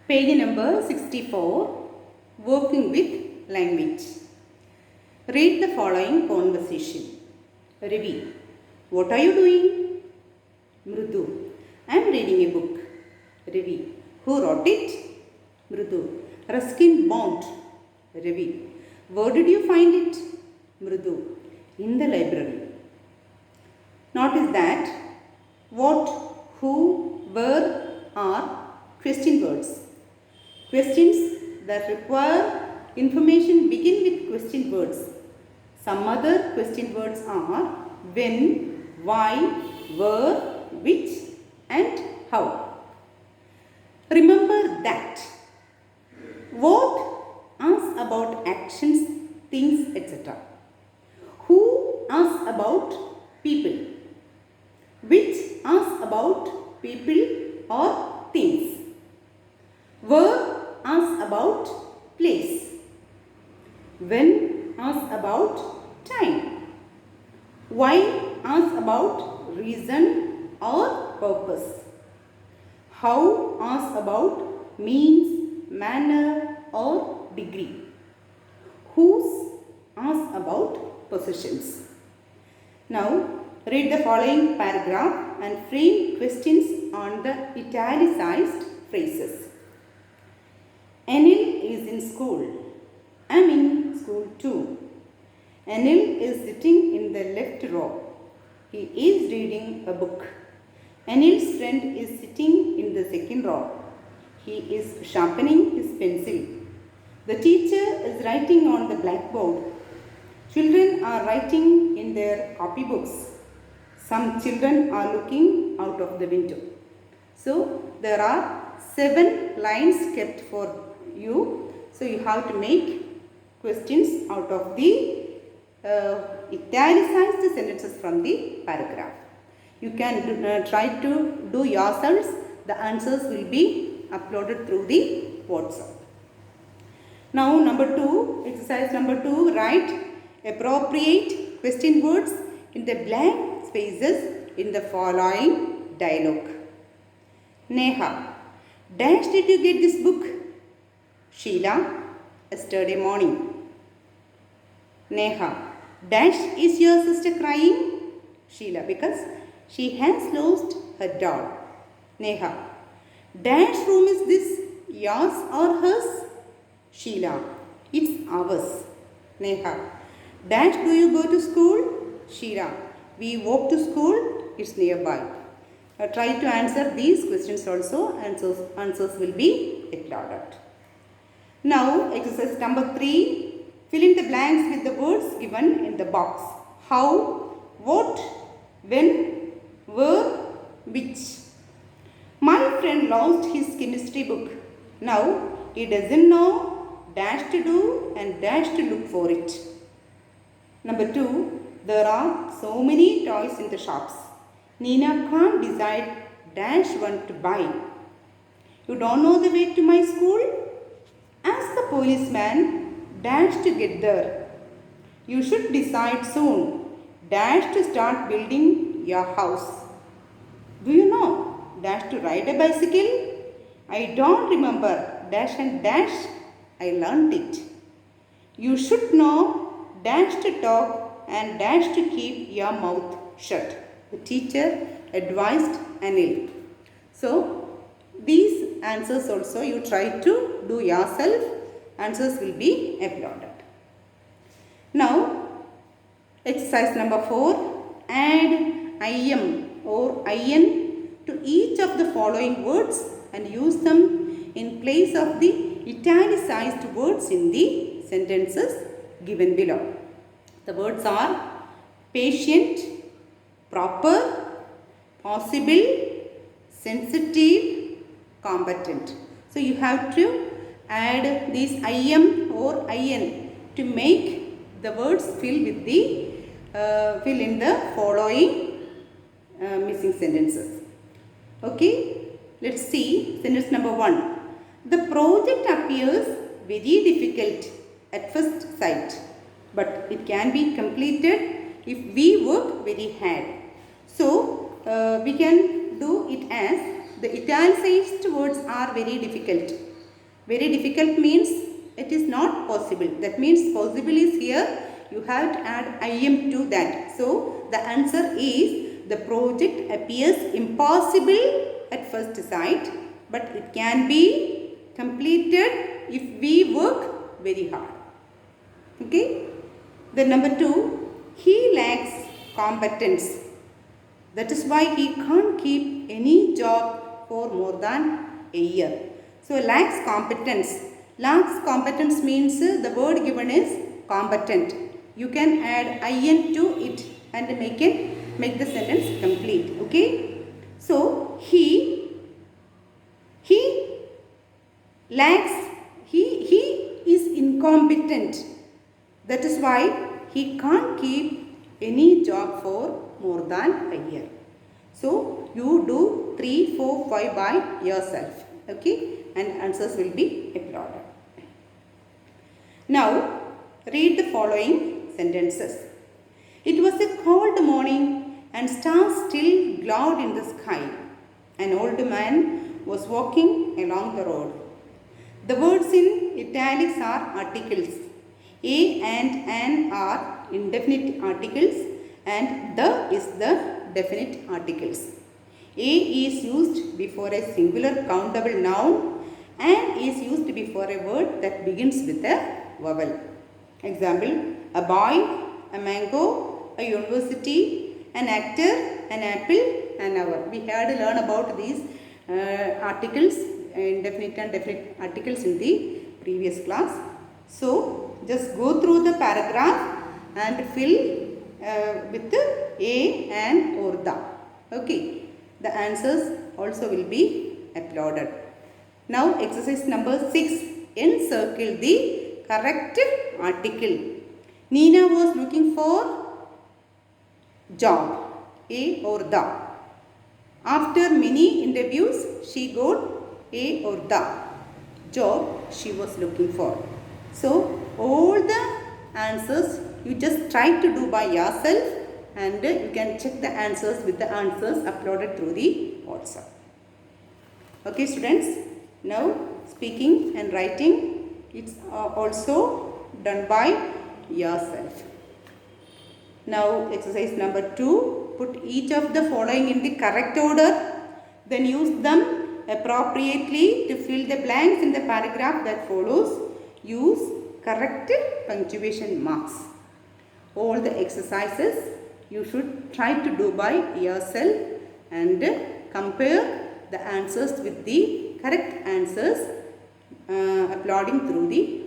Page number 64, Working with Language. Read the following conversation. Ravi, what are you doing? Mrudu, I am reading a book. Ravi, who wrote it? Mrudu, Ruskin Bond. Ravi, where did you find it? Mrudu, in the library. Notice that what, who, where are question words. Questions that require information begin with question words. Some other question words are when, why, where, which and how. Remember that what asks about actions, things, etc. Who asks about people. Which asks about people or things. Where asks about place. When asks about time. Why asks about reason or purpose. How asks about means, manner or degree. Whose asks about possessions. Now read the following paragraph and frame questions on the italicized phrases. Anil is in school. I am in school too. Anil is sitting in the left row. He is reading a book. Anil's friend is sitting in the second row. He is sharpening his pencil. The teacher is writing on the blackboard. Children are writing in their copybooks. Some children are looking out of the window. So there are 7 lines kept for you. So you have to make questions out of the italicized sentences from the paragraph. You can try to do yourselves. The answers will be uploaded through the WhatsApp. Now exercise number 2, write appropriate question words in the blank spaces in the following dialogue. Neha, dash did you get this book? Sheila, yesterday morning. Neha, dash is your sister crying? Sheila, because she has lost her doll. Neha, dash room is this, yours or hers? Sheila, it's ours. Neha, dash do you go to school? Sheila, we walk to school, it's nearby. Try to answer these questions also, and so answers will be uploaded. Now exercise number 3, fill in the blanks with the words given in the box. How, what, when, where, which. My friend lost his chemistry book. Now he doesn't know dash to do and dash to look for it. Number 2, there are so many toys in the shops. Nina can't decide dash one to buy. You don't know the way to my school? Ask the policeman dash to get there. You should decide soon dash to start building your house. Do you know dash to ride a bicycle? I don't remember dash and dash. I learnt it. You should know dash to talk and dash to keep your mouth shut. The teacher advised Anil. So these answers also you try to do yourself. Answers will be uploaded. Now exercise number 4, add im or in to each of the following words and use them in place of the italicized words in the sentences given below. The words are patient, proper, possible, sensitive, competent. So you have to add these im or in to make the words fill in the following missing sentences. Okay, let's see sentence number 1. The project appears very difficult at first sight, but it can be completed if we work very hard. So we can do it as the italicized words are very difficult. Very difficult means it is not possible. That means possible is here. You have to add IM to that. So the answer is the project appears impossible at first sight, but it can be completed if we work very hard. Okay. The number 2, he lacks competence. That is why he can't keep any job for more than a year. So lacks competence. Lacks competence means the word given is competent. You can add in to it and make the sentence complete. Okay. So he lacks. He is incompetent. That is why he can't keep any job for more than a year. So you do 3, 4, 5 by yourself. Okay, and answers will be applauded. Now read the following sentences. It was a cold morning and stars still glowed in the sky. An old man was walking along the road. The words in italics are articles. A and an are indefinite articles and the is the definite articles. A is used before a singular countable noun and is used before a word that begins with a vowel. Example, a boy, a mango, a university, an actor, an apple, an hour. We had to learn about these articles, indefinite and definite articles in the previous class. So, just go through the paragraph and fill with a and or the. Okay. The answers also will be applauded. Now exercise number 6. Encircle the correct article. Nina was looking for job. A or the. After many interviews, she got a or the job she was looking for. So all the answers you just try to do by yourself and you can check the answers with the answers uploaded through the WhatsApp. Okay students, now speaking and writing, it's also done by yourself. Now exercise number 2, put each of the following in the correct order, then use them appropriately to fill the blanks in the paragraph that follows. Use correct punctuation marks. All the exercises you should try to do by yourself and compare the answers with the correct answers uploading through the